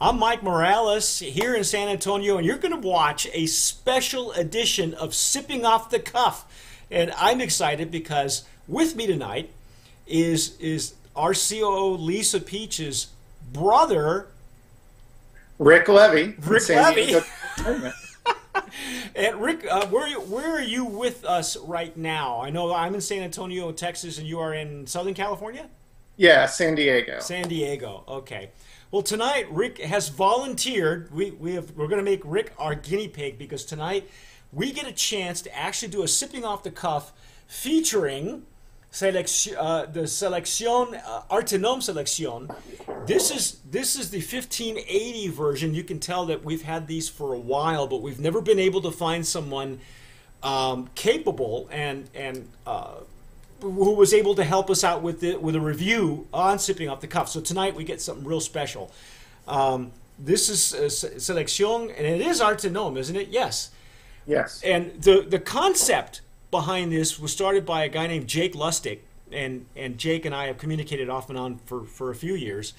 I'm Mike Morales here in San Antonio, and you're going to watch a special edition of Sipping Off the Cuff. And I'm excited because with me tonight is our COO Lisa Peach's brother, Rick Levy. Rick Levy. And Rick, where are you with us right now? I know I'm in San Antonio, Texas, and you are in Southern California? Yeah, San Diego. San Diego. Okay. Well, tonight Rick has volunteered. We're going to make Rick our guinea pig because tonight we get a chance to actually do a sipping off the cuff featuring the Selección ArteNOM Selección. This is the 1580 version. You can tell that we've had these for a while, but we've never been able to find someone capable and who was able to help us out with a review on sipping off the cuff. So tonight we get something real special. This is Selección, and it is ArteNOM, isn't it? Yes. Yes. And the concept behind this was started by a guy named Jake Lustig, and Jake and I have communicated off and on for a few years.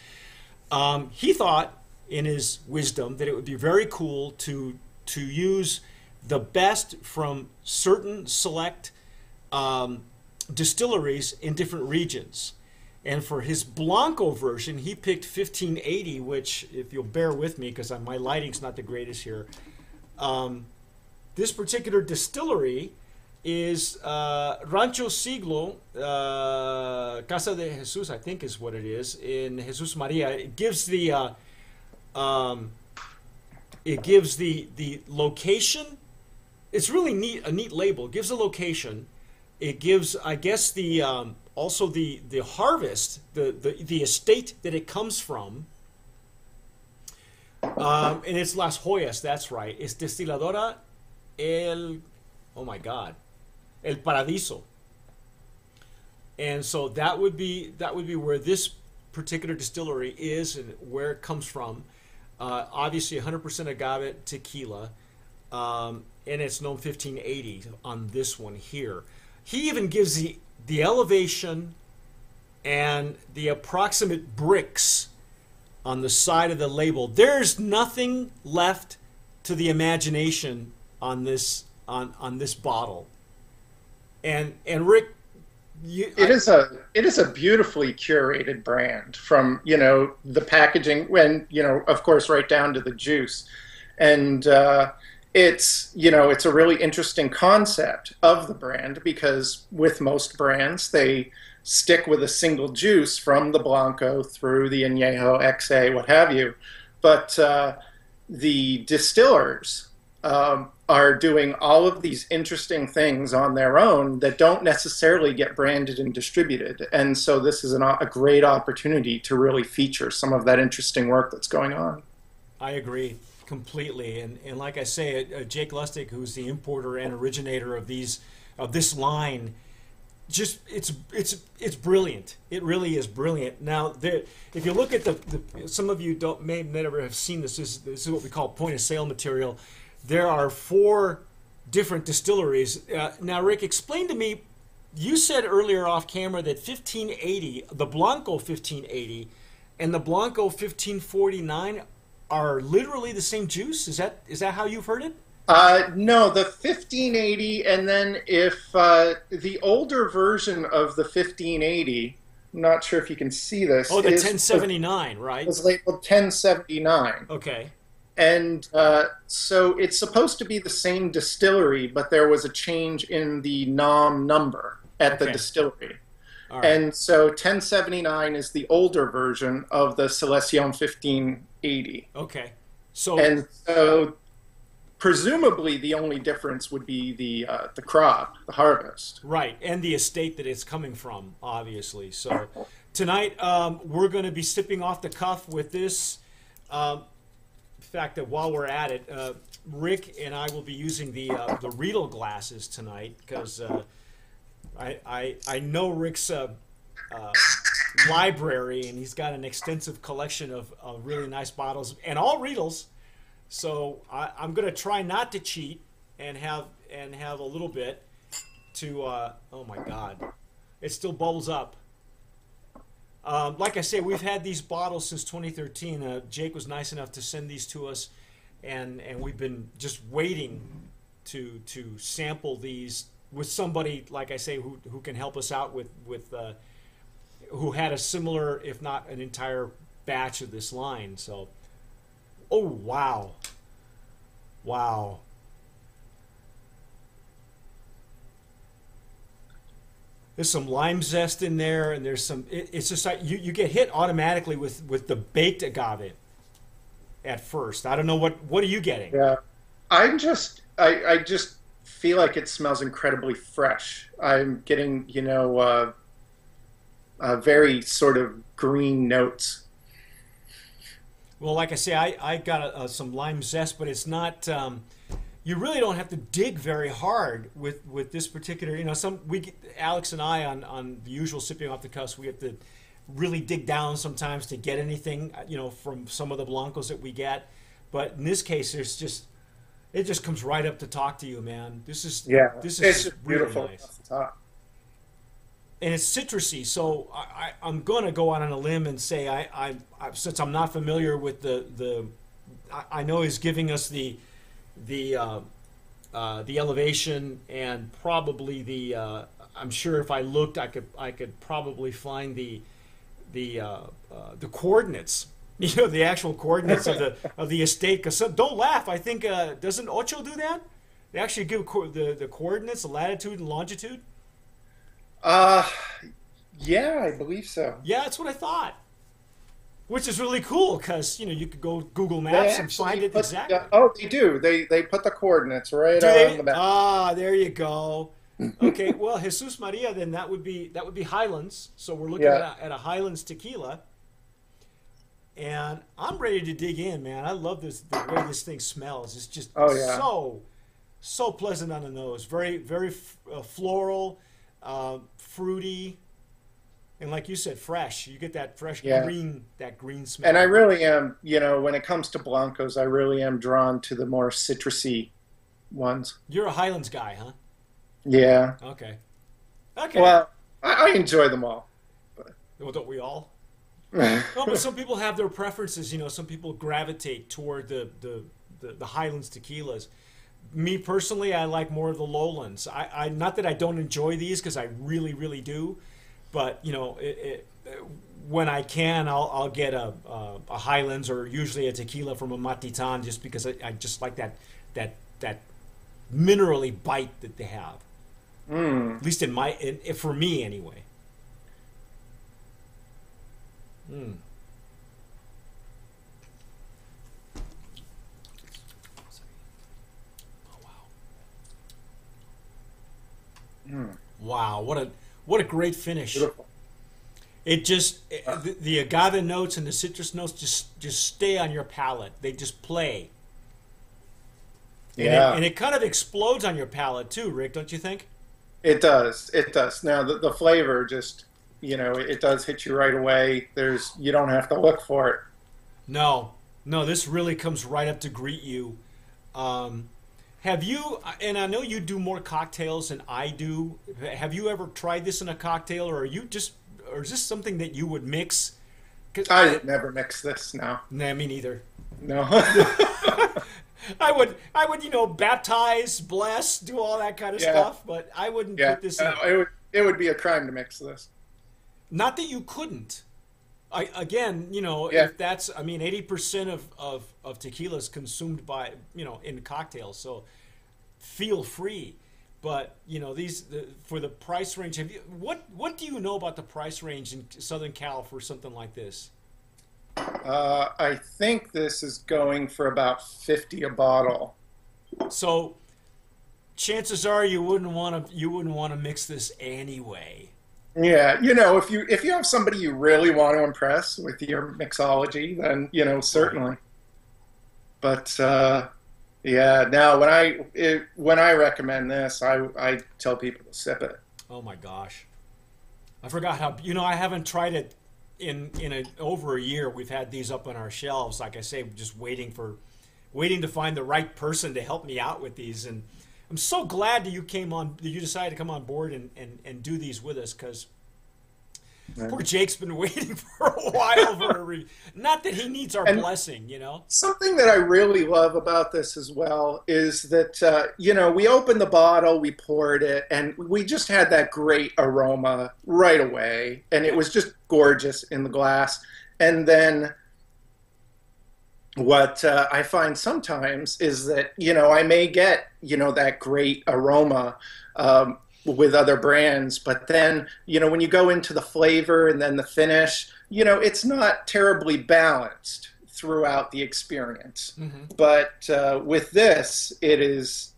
He thought, in his wisdom, that it would be very cool to use the best from certain select distilleries in different regions. And for his Blanco version, he picked 1580, which, if you'll bear with me, because my lighting's not the greatest here, this particular distillery is Rancho Siglo, Casa de Jesus, I think is what it is, in Jesus Maria. It gives the location. It's really neat, a neat label. It gives the location. It gives, I guess, the also the harvest, the estate that it comes from, and it's Las Joyas. That's right. It's Destiladora oh my God, El Paradiso. And so that would be where this particular distillery is and where it comes from. Obviously, 100% agave tequila, and it's known 1580 on this one here. He even gives the elevation and the approximate bricks on the side of the label. There's nothing left to the imagination on this bottle. And Rick, it is a beautifully curated brand, from the packaging, when of course right down to the juice, and it's a really interesting concept of the brand, because with most brands they stick with a single juice from the Blanco through the Añejo, XA, what have you, but the distillers are doing all of these interesting things on their own that don't necessarily get branded and distributed. And so this is a great opportunity to really feature some of that interesting work that's going on. I agree completely. And like I say, Jake Lustig, who's the importer and originator of this line, just it's brilliant. It really is brilliant. Now, if you look at some of you may never have seen this. This is what we call point of sale material. There are 4 different distilleries. Now, Rick, explain to me, you said earlier off camera that 1580, the Blanco 1580, and the Blanco 1549 are literally the same juice? Is that how you've heard it? No, the 1580, and then if the older version of the 1580, I'm not sure if you can see this. Oh, the 1079, right? It's labeled 1079. Okay. And so it's supposed to be the same distillery, but there was a change in the NOM number at the distillery. All right. And so 1079 is the older version of the Selección 1580. Okay. And so presumably the only difference would be the crop, the harvest. Right, and the estate that it's coming from, obviously. So tonight we're going to be sipping off the cuff with this. In fact, that while we're at it, Rick and I will be using the Riedel glasses tonight, because I know Rick's library, and he's got an extensive collection of really nice bottles, and all Riedels. So I'm going to try not to cheat and have a little bit to. Oh my God, it still bubbles up. Like I say, we've had these bottles since 2013. Jake was nice enough to send these to us, and we've been just waiting to sample these with somebody, like I say, who can help us out with who had a similar, if not an entire batch of this line. So, oh wow, wow. There's some lime zest in there, and there's some. It's just like you get hit automatically with the baked agave at first. I don't know what are you getting? Yeah, I just feel like it smells incredibly fresh. I'm getting, very sort of green notes. Well, like I say, I got some lime zest, but it's not. You really don't have to dig very hard with this particular. Alex and I on the usual sipping off the cuffs, we have to really dig down sometimes to get anything, from some of the blancos that we get. But in this case, it just comes right up to talk to you, man. This is It's just really beautiful nice. off the top. And it's citrusy, so I'm going to go out on a limb and say since I'm not familiar with I know he's giving us the elevation and probably I'm sure if I looked I could probably find the coordinates, the actual coordinates of the estate. Because don't laugh, I think doesn't Ocho do that? They actually give the coordinates, the latitude and longitude. Uh, yeah, I believe so. Yeah, that's what I thought. Which is really cool because you could go Google They Maps and actually find it put, exactly. oh, they do. They put the coordinates right Do on they? the map. Ah, there you go. Okay, well, Jesus Maria, then that would be Highlands. So we're looking Yeah. at a Highlands tequila, and I'm ready to dig in, man. I love the way this thing smells. It's just Oh yeah. so pleasant on the nose. Very very floral, fruity, and like you said, fresh. You get that fresh Yeah. green smell. And I really am, when it comes to blancos, I really am drawn to the more citrusy ones. You're a Highlands guy, huh? Yeah. Okay. Okay. Well, I enjoy them all. Well, don't we all? Yeah. No, but some people have their preferences. Some people gravitate toward the Highlands tequilas. Me personally, I like more of the lowlands. I not that I don't enjoy these because I really, really do, but when I can, I'll get a Highlands or usually a tequila from a Matitan just because I just like that minerally bite that they have. At least for me anyway. Mm. Oh wow! Wow! What a great finish! Beautiful. The agave notes and the citrus notes just stay on your palate. They just play. Yeah. And it kind of explodes on your palate too, Rick. Don't you think? It does. It does. Now the flavor just, it does hit you right away. You don't have to look for it. No, this really comes right up to greet you. Have you, and I know you do more cocktails than I do, have you ever tried this in a cocktail, or or is this something that you would mix? I would never mix this now. Nah, me neither. No. I would, baptize, bless, do all that kind of Yeah. stuff, but I wouldn't Yeah. put this in. It would be a crime to mix this. Not that you couldn't. Again, Yeah. if that's, 80% of tequila is consumed by, in cocktails, so feel free. But, for the price range, what do you know about the price range in Southern Cal for something like this? I think this is going for about 50 a bottle. So chances are you wouldn't want to mix this anyway. Yeah, if you have somebody you really want to impress with your mixology, then certainly. But yeah, now when I recommend this, I tell people to sip it. Oh my gosh, I forgot how I haven't tried it in over a year. We've had these up on our shelves, like I say, just waiting to find the right person to help me out with these, and I'm so glad that you decided to come on board and do these with us, because Poor Jake's been waiting for a while for not that he needs our blessing, you know. Something that I really love about this as well is that, we opened the bottle, we poured it, and we just had that great aroma right away. And it was just gorgeous in the glass. And then what I find sometimes is that, I may get, that great aroma with other brands, but then, when you go into the flavor and then the finish, it's not terribly balanced throughout the experience. But with this, it's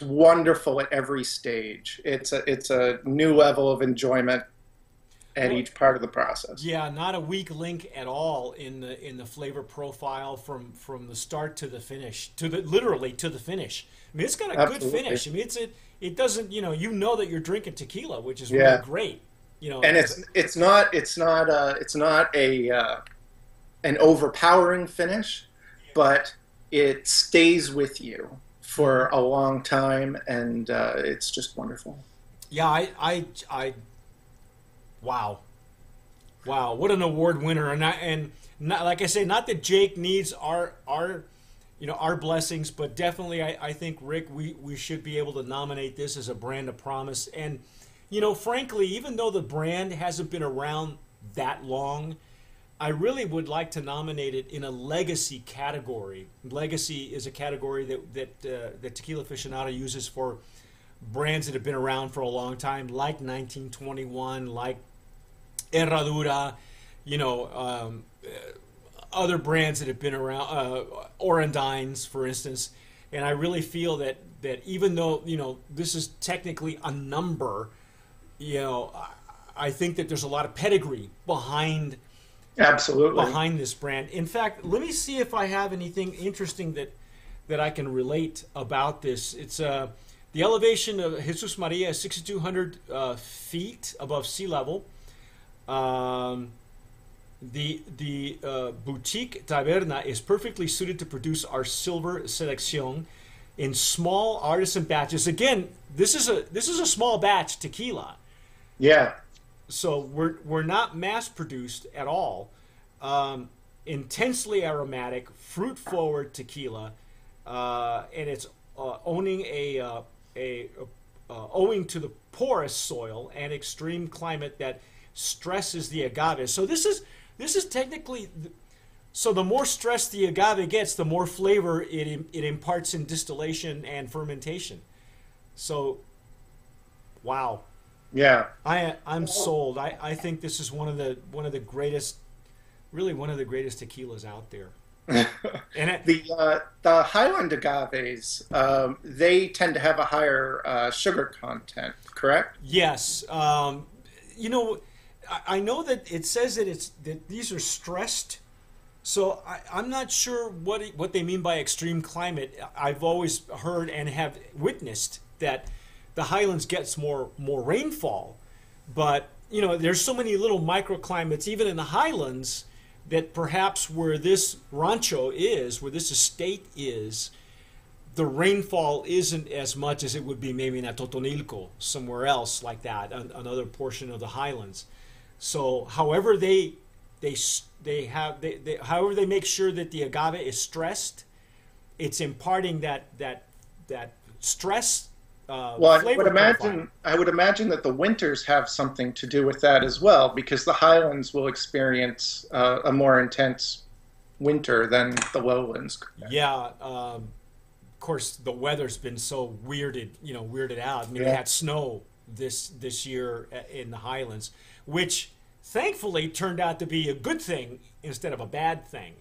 wonderful at every stage. It's a new level of enjoyment at each part of the process. Yeah, not a weak link at all in the flavor profile from the start to the finish, literally to the finish. I mean, it's got a good finish. I mean, it doesn't, you know that you're drinking tequila, which is really great. And it's not an overpowering finish, but it stays with you for a long time, and it's just wonderful. Yeah, wow, what an award winner, and not, like I say, not that Jake needs our blessings, but definitely I think, Rick, we should be able to nominate this as a brand of promise. And frankly, even though the brand hasn't been around that long, I really would like to nominate it in a legacy category. Legacy is a category that Tequila Aficionado uses for brands that have been around for a long time, like 1921, like Herradura, other brands that have been around, Orandines, for instance. And I really feel that even though, this is technically a number, I think that there's a lot of pedigree behind this brand. In fact, let me see if I have anything interesting that I can relate about this. It's the elevation of Jesus Maria is 6,200 feet above sea level. The boutique taberna is perfectly suited to produce our silver selección in small artisan batches. Again, this is a small batch tequila. Yeah. So we're not mass produced at all. Intensely aromatic, fruit forward tequila, and it's owing to the porous soil and extreme climate that stresses the agave. So this is technically, so the more stress the agave gets, the more flavor it imparts in distillation and fermentation. So, wow. Yeah. I'm sold. I think this is one of the greatest, really one of the greatest tequilas out there. And the Highland agaves, they tend to have a higher sugar content, correct? Yes. I know that it says that these are stressed, so I'm not sure what they mean by extreme climate. I've always heard and have witnessed that the Highlands gets more rainfall, but there's so many little microclimates even in the Highlands that perhaps where this rancho is, where this estate is, the rainfall isn't as much as it would be maybe in Atotonilco, somewhere else like that, another portion of the Highlands. So, however they make sure that the agave is stressed, it's imparting that stress. Well, I would imagine that the winters have something to do with that as well, because the Highlands will experience a more intense winter than the lowlands. Yeah. Of course, the weather's been so weirded out. I mean, they had snow this year in the Highlands, which thankfully turned out to be a good thing instead of a bad thing.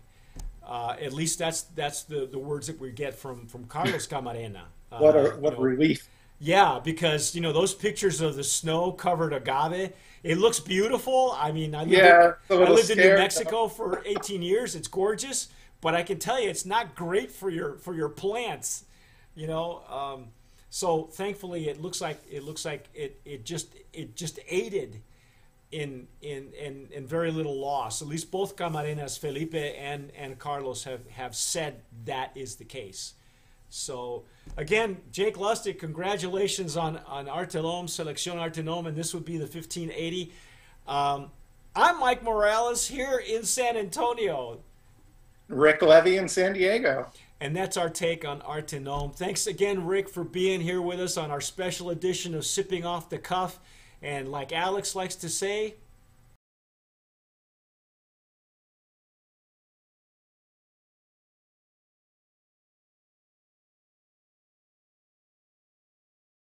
At least that's the words that we get from Carlos Camarena. What a relief. Yeah, because those pictures of the snow-covered agave, it looks beautiful. I mean, I lived in New Mexico for 18 years. It's gorgeous, but I can tell you, it's not great for your plants. So thankfully, it looks like it just aided in very little loss. At least both Camarenas, Felipe and Carlos, have said that is the case. So again, Jake Lustig, congratulations on ArteNOM, Selección ArteNOM, and this would be the 1580. I'm Mike Morales here in San Antonio. Rick Levy in San Diego. And that's our take on ArteNOM. Thanks again, Rick, for being here with us on our special edition of Sipping Off the Cuff. And like Alex likes to say,